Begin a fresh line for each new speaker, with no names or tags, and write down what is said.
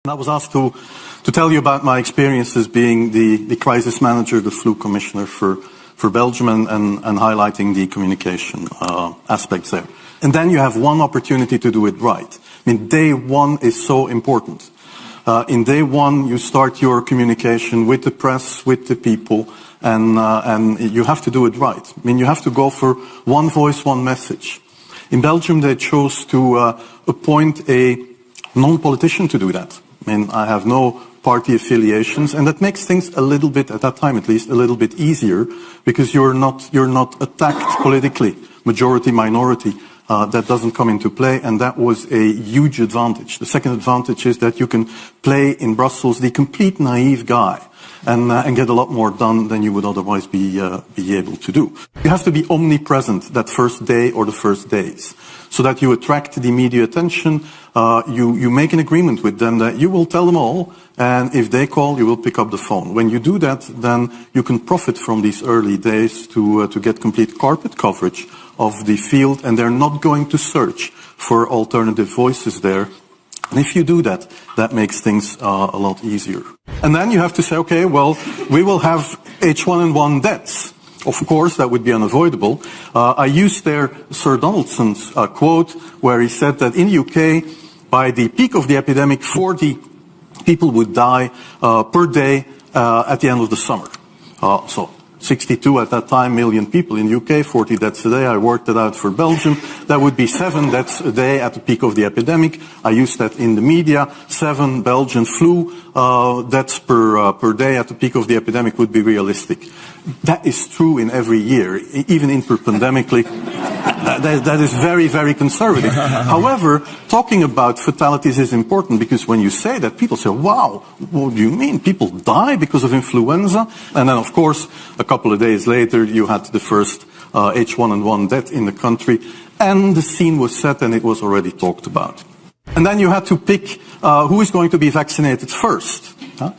I was asked to tell you about my experiences being the crisis manager, the flu commissioner for Belgium and highlighting the communication aspects there. And then you have one opportunity to do it right. I mean, day one is so important. In day one, you start your communication with the press, with the people, and you have to do it right. I mean, you have to go for one voice, one message. In Belgium, they chose to appoint a non-politician to do that. I mean, I have no party affiliations, and that makes things a little bit, at that time at least, a little bit easier, because you're not attacked politically, majority, minority. That doesn't come into play, and that was a huge advantage. The second advantage is that you can play in Brussels the complete naive guy and get a lot more done than you would otherwise be able to do. You have to be omnipresent that first day or the first days, so that you attract the media attention. You make an agreement with them that you will tell them all, and if they call, you will pick up the phone. When you do that, then you can profit from these early days to get complete carpet coverage of the field, and they're not going to search for alternative voices there. And if you do that, that makes things a lot easier. And then you have to say, okay, well, we will have H1N1 deaths. Of course, that would be unavoidable. I used there Sir Donaldson's quote, where he said that in the UK, by the peak of the epidemic, 40 people would die per day at the end of the summer. So 62 at that time million people in the UK, 40 deaths a day. I worked it out for Belgium. That would be 7 deaths a day at the peak of the epidemic. I used that in the media. 7 Belgian flu deaths per day at the peak of the epidemic would be realistic. That is true in every year, even interpandemically. That is very, very conservative. However, talking about fatalities is important, because when you say that, people say, wow, what do you mean? People die because of influenza? And then, of course, a couple of days later, you had the first H1N1 death in the country, and the scene was set and it was already talked about. And then you had to pick who is going to be vaccinated first. Huh?